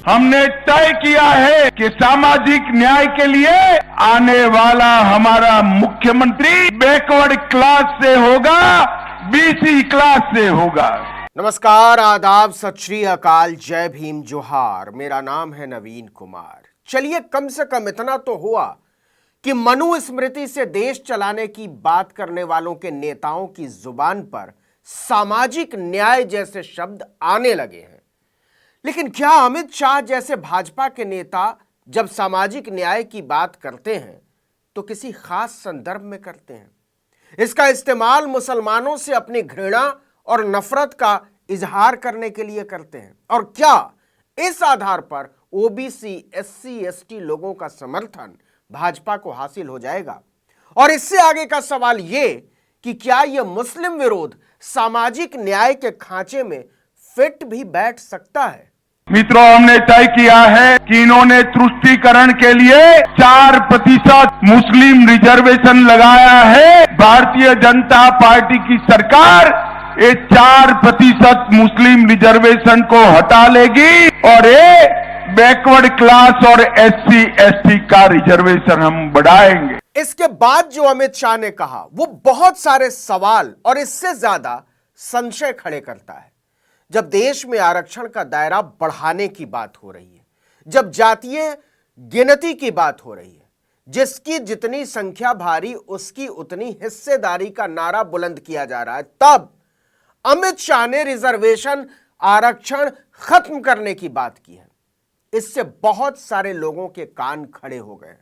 हमने तय किया है कि सामाजिक न्याय के लिए आने वाला हमारा मुख्यमंत्री बैकवर्ड क्लास से होगा, बीसी क्लास से होगा। नमस्कार, आदाब, सत श्री अकाल, जय भीम, जोहार। मेरा नाम है नवीन कुमार। चलिए, कम से कम इतना तो हुआ कि मनुस्मृति से देश चलाने की बात करने वालों के नेताओं की जुबान पर सामाजिक न्याय जैसे शब्द आने लगे हैं। लेकिन क्या अमित शाह जैसे भाजपा के नेता जब सामाजिक न्याय की बात करते हैं तो किसी खास संदर्भ में करते हैं? इसका इस्तेमाल मुसलमानों से अपनी घृणा और नफरत का इजहार करने के लिए करते हैं? और क्या इस आधार पर ओबीसी, एससी, एसटी लोगों का समर्थन भाजपा को हासिल हो जाएगा? और इससे आगे का सवाल यह कि क्या यह मुस्लिम विरोध सामाजिक न्याय के खांचे में फिट भी बैठ सकता है? मित्रों, हमने तय किया है कि इन्होंने तुष्टीकरण के लिए 4% मुस्लिम रिजर्वेशन लगाया है। भारतीय जनता पार्टी की सरकार ये 4% मुस्लिम रिजर्वेशन को हटा लेगी और ये बैकवर्ड क्लास और एससी, एसटी का रिजर्वेशन हम बढ़ाएंगे। इसके बाद जो अमित शाह ने कहा वो बहुत सारे सवाल और इससे ज्यादा संशय खड़े करता है। जब देश में आरक्षण का दायरा बढ़ाने की बात हो रही है, जब जातीय गिनती की बात हो रही है, जिसकी जितनी संख्या भारी उसकी उतनी हिस्सेदारी का नारा बुलंद किया जा रहा है, तब अमित शाह ने रिजर्वेशन आरक्षण खत्म करने की बात की है। इससे बहुत सारे लोगों के कान खड़े हो गए,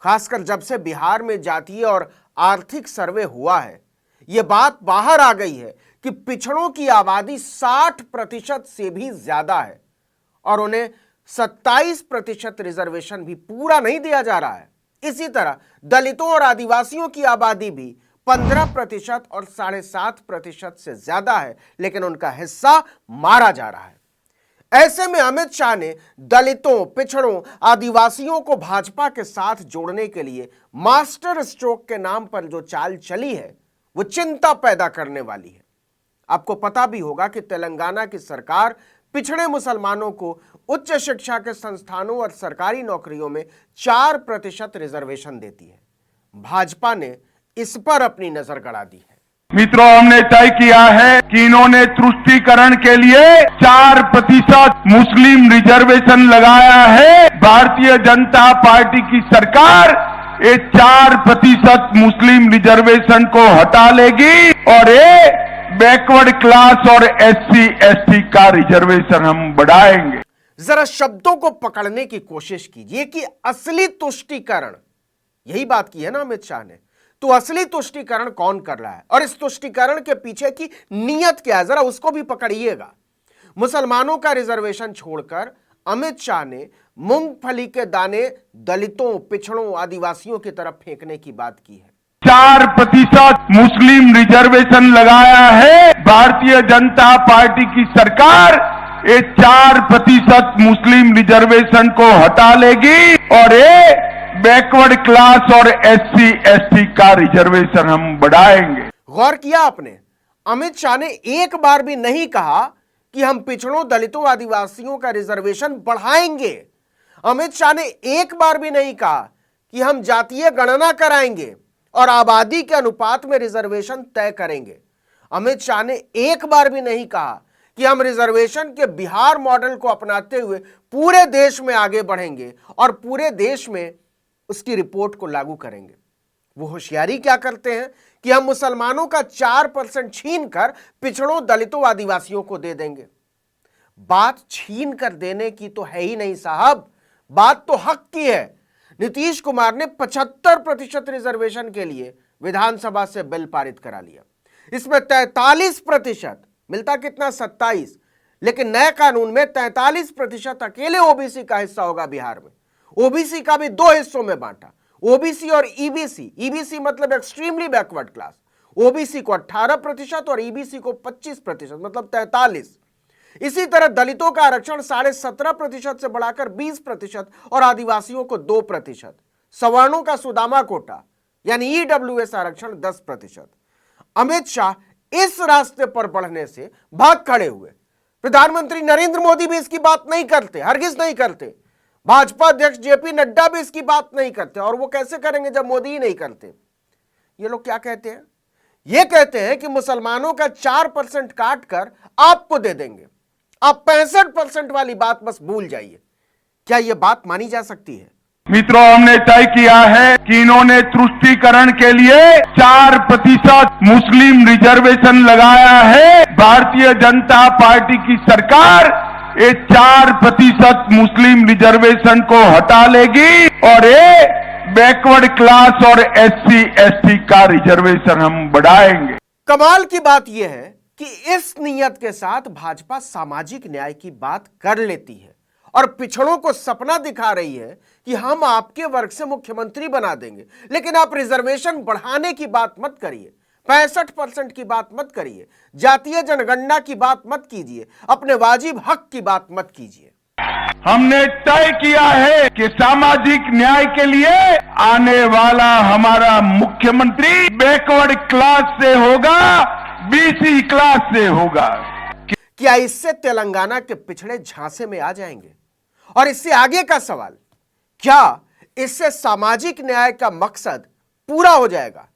खासकर जब से बिहार में जातीय और आर्थिक सर्वे हुआ है। यह बात बाहर आ गई है कि पिछड़ों की आबादी 60% से भी ज्यादा है और उन्हें 27% रिजर्वेशन भी पूरा नहीं दिया जा रहा है। इसी तरह दलितों और आदिवासियों की आबादी भी 15% और 7.5% से ज्यादा है, लेकिन उनका हिस्सा मारा जा रहा है। ऐसे में अमित शाह ने दलितों, पिछड़ों, आदिवासियों को भाजपा के साथ जोड़ने के लिए मास्टर स्ट्रोक के नाम पर जो चाल चली है वो चिंता पैदा करने वाली है। आपको पता भी होगा कि तेलंगाना की सरकार पिछड़े मुसलमानों को उच्च शिक्षा के संस्थानों और सरकारी नौकरियों में 4% रिजर्वेशन देती है। भाजपा ने इस पर अपनी नजर गड़ा दी है। मित्रों, हमने तय किया है कि इन्होंने तुष्टीकरण के लिए 4% मुस्लिम रिजर्वेशन लगाया है। भारतीय जनता पार्टी की सरकार ये 4% मुस्लिम रिजर्वेशन को हटा लेगी और ये बैकवर्ड क्लास और एससी, एसटी का रिजर्वेशन हम बढ़ाएंगे। जरा शब्दों को पकड़ने की कोशिश कीजिए कि असली तुष्टीकरण, यही बात की है ना अमित शाह ने, तो असली तुष्टीकरण कौन कर रहा है और इस तुष्टीकरण के पीछे की नीयत क्या है, जरा उसको भी पकड़िएगा। मुसलमानों का रिजर्वेशन छोड़कर अमित शाह ने मूंगफली के दाने दलितों, पिछड़ों, आदिवासियों की तरफ फेंकने की बात की है। 4% मुस्लिम रिजर्वेशन लगाया है। भारतीय जनता पार्टी की सरकार ये 4% मुस्लिम रिजर्वेशन को हटा लेगी और ये बैकवर्ड क्लास और एससी, एसटी का रिजर्वेशन हम बढ़ाएंगे। गौर किया आपने, अमित शाह ने एक बार भी नहीं कहा कि हम पिछड़ों, दलितों, आदिवासियों का रिजर्वेशन बढ़ाएंगे। अमित शाह ने एक बार भी नहीं कहा कि हम जातीय गणना कराएंगे और आबादी के अनुपात में रिजर्वेशन तय करेंगे। अमित शाह ने एक बार भी नहीं कहा कि हम रिजर्वेशन के बिहार मॉडल को अपनाते हुए पूरे देश में आगे बढ़ेंगे और पूरे देश में उसकी रिपोर्ट को लागू करेंगे। वो होशियारी क्या करते हैं कि हम मुसलमानों का 4% छीन कर पिछड़ों, दलितों, आदिवासियों को दे देंगे। बात छीन कर देने की तो है ही नहीं साहब, बात तो हक की है। नीतीश कुमार ने 75% रिजर्वेशन के लिए विधानसभा से बिल पारित करा लिया। इसमें 43%, मिलता कितना 27, लेकिन नए कानून में 43% अकेले ओबीसी का हिस्सा होगा बिहार में। ओबीसी का भी 2 हिस्सों में बांटा, ओबीसी और ईबीसी। ईबीसी मतलब एक्सट्रीमली बैकवर्ड क्लास। ओबीसी को 18% और ईबीसी को 25%, मतलब 43। इसी तरह दलितों का आरक्षण 17.5% से बढ़ाकर 20% और आदिवासियों को 2%। सवर्णों का सुदामा कोटा यानी ईडब्ल्यूएस आरक्षण 10%। अमित शाह इस रास्ते पर बढ़ने से भाग खड़े हुए। प्रधानमंत्री नरेंद्र मोदी भी इसकी बात नहीं करते, हरगिज नहीं करते। भाजपा अध्यक्ष जेपी नड्डा भी इसकी बात नहीं करते। और वो कैसे करेंगे जब मोदी ही नहीं करते? ये लोग क्या कहते हैं? ये कहते हैं कि मुसलमानों का 4% काट कर आपको दे देंगे, आप 65% वाली बात बस भूल जाइए। क्या यह बात मानी जा सकती है? मित्रों, हमने तय किया है कि इन्होंने तुष्टीकरण के लिए 4% मुस्लिम रिजर्वेशन लगाया है। भारतीय जनता पार्टी की सरकार ये 4% मुस्लिम रिजर्वेशन को हटा लेगी और ये बैकवर्ड क्लास और SC ST का रिजर्वेशन हम बढ़ाएंगे। कमाल की बात यह है कि इस नियत के साथ भाजपा सामाजिक न्याय की बात कर लेती है और पिछड़ों को सपना दिखा रही है कि हम आपके वर्ग से मुख्यमंत्री बना देंगे, लेकिन आप रिजर्वेशन बढ़ाने की बात मत करिए, 65% की बात मत करिए, जातीय जनगणना की बात मत कीजिए, अपने वाजिब हक की बात मत कीजिए। हमने तय किया है कि सामाजिक न्याय के लिए आने वाला हमारा मुख्यमंत्री बैकवर्ड क्लास से होगा, BC क्लास से होगा। क्या इससे तेलंगाना के पिछड़े झांसे में आ जाएंगे? और इससे आगे का सवाल, क्या इससे सामाजिक न्याय का मकसद पूरा हो जाएगा?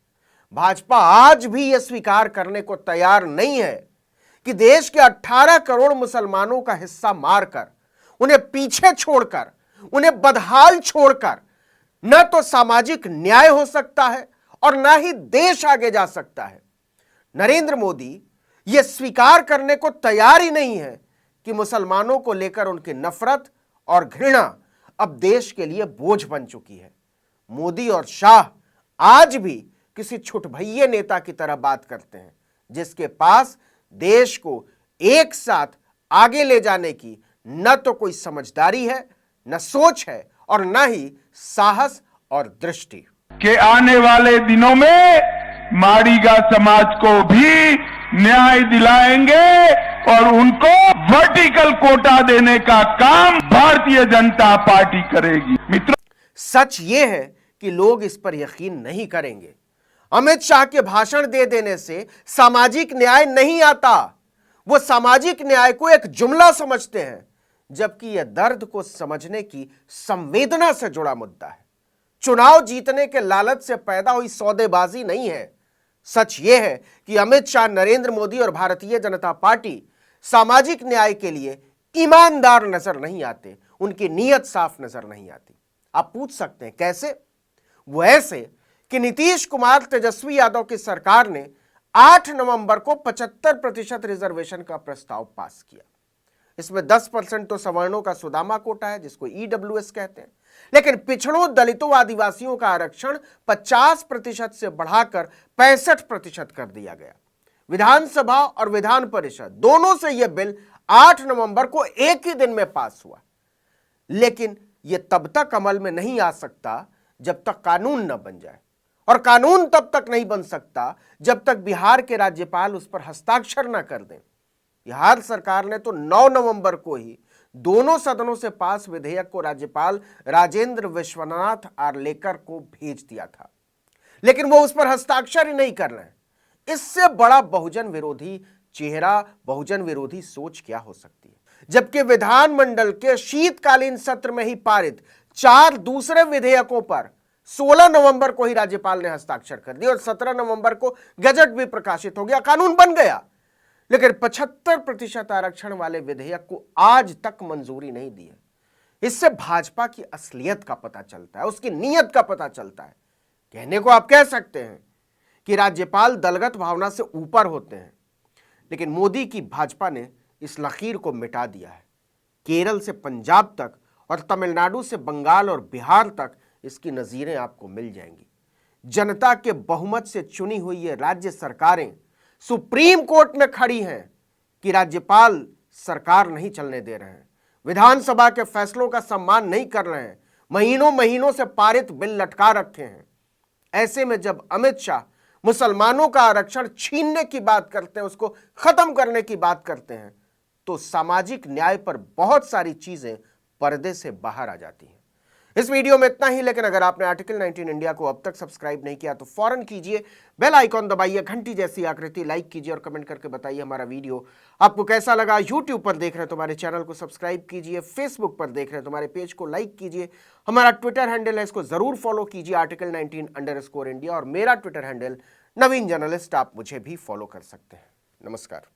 भाजपा आज भी यह स्वीकार करने को तैयार नहीं है कि देश के 18 करोड़ मुसलमानों का हिस्सा मारकर, उन्हें पीछे छोड़कर, उन्हें बदहाल छोड़कर न तो सामाजिक न्याय हो सकता है और न ही देश आगे जा सकता है। नरेंद्र मोदी यह स्वीकार करने को तैयार ही नहीं है कि मुसलमानों को लेकर उनकी नफरत और घृणा अब देश के लिए बोझ बन चुकी है। मोदी और शाह आज भी किसी छुटभैये नेता की तरह बात करते हैं, जिसके पास देश को एक साथ आगे ले जाने की न तो कोई समझदारी है, न सोच है और न ही साहस और दृष्टि। कि आने वाले दिनों में माड़ीगा समाज को भी न्याय दिलाएंगे और उनको वर्टिकल कोटा देने का काम भारतीय जनता पार्टी करेगी। मित्रों, सच ये है कि लोग इस पर यकीन नहीं करेंगे। अमित शाह के भाषण दे देने से सामाजिक न्याय नहीं आता। वो सामाजिक न्याय को एक जुमला समझते हैं, जबकि यह दर्द को समझने की संवेदना से जुड़ा मुद्दा है। चुनाव जीतने के लालच से पैदा हुई सौदेबाजी नहीं है। सच यह है कि अमित शाह, नरेंद्र मोदी और भारतीय जनता पार्टी सामाजिक न्याय के लिए ईमानदार नजर नहीं आते, उनकी नीयत साफ नजर नहीं आती। आप पूछ सकते हैं कैसे? वो ऐसे कि नीतीश कुमार, तेजस्वी यादव की सरकार ने 8 नवंबर को 75% रिजर्वेशन का प्रस्ताव पास किया। इसमें 10% तो सवर्णों का सुदामा कोटा है, जिसको EWS कहते हैं, लेकिन पिछड़ों, दलितों, आदिवासियों का आरक्षण 50% से बढ़ाकर 65% कर दिया गया। विधानसभा और विधान परिषद दोनों से यह बिल 8 नवंबर को एक ही दिन में पास हुआ, लेकिन यह तब तक अमल में नहीं आ सकता जब तक कानून न बन जाए, और कानून तब तक नहीं बन सकता जब तक बिहार के राज्यपाल उस पर हस्ताक्षर न कर दें। बिहार सरकार ने तो 9 नवंबर को ही दोनों सदनों से पास विधेयक को राज्यपाल राजेंद्र विश्वनाथ आर्लेकर को भेज दिया था, लेकिन वो उस पर हस्ताक्षर ही नहीं कर रहे हैं। इससे बड़ा बहुजन विरोधी चेहरा, बहुजन विरोधी सोच क्या हो सकती है? जबकि विधानमंडल के शीतकालीन सत्र में ही पारित 4 दूसरे विधेयकों पर 16 नवंबर को ही राज्यपाल ने हस्ताक्षर कर दिए और 17 नवंबर को गजट भी प्रकाशित हो गया, कानून बन गया। लेकिन 75% आरक्षण वाले विधेयक को आज तक मंजूरी नहीं दी है। इससे भाजपा की असलियत का पता चलता है, उसकी नीयत का पता चलता है। कहने को आप कह सकते हैं कि राज्यपाल दलगत भावना से ऊपर होते हैं, लेकिन मोदी की भाजपा ने इस लकीर को मिटा दिया है। केरल से पंजाब तक और तमिलनाडु से बंगाल और बिहार तक इसकी नजीरें आपको मिल जाएंगी। जनता के बहुमत से चुनी हुई ये राज्य सरकारें सुप्रीम कोर्ट में खड़ी हैं कि राज्यपाल सरकार नहीं चलने दे रहे हैं, विधानसभा के फैसलों का सम्मान नहीं कर रहे हैं, महीनों महीनों से पारित बिल लटका रखे हैं। ऐसे में जब अमित शाह मुसलमानों का आरक्षण छीनने की बात करते हैं, उसको खत्म करने की बात करते हैं, तो सामाजिक न्याय पर बहुत सारी चीजें पर्दे से बाहर आ जाती हैं। इस वीडियो में इतना ही, लेकिन अगर आपने आर्टिकल 19 इंडिया को अब तक सब्सक्राइब नहीं किया तो फौरन कीजिए, बेल आइकॉन दबाइए, घंटी जैसी आकृति, लाइक कीजिए और कमेंट करके बताइए हमारा वीडियो आपको कैसा लगा। यूट्यूब पर देख रहे हैं तो हमारे चैनल को सब्सक्राइब कीजिए, फेसबुक पर देख रहे हैं तो हमारे पेज को लाइक कीजिए, हमारा ट्विटर हैंडल है, इसको जरूर फॉलो कीजिए article19_India, और मेरा ट्विटर हैंडल नवीन जर्नलिस्ट, आप मुझे भी फॉलो कर सकते हैं। नमस्कार।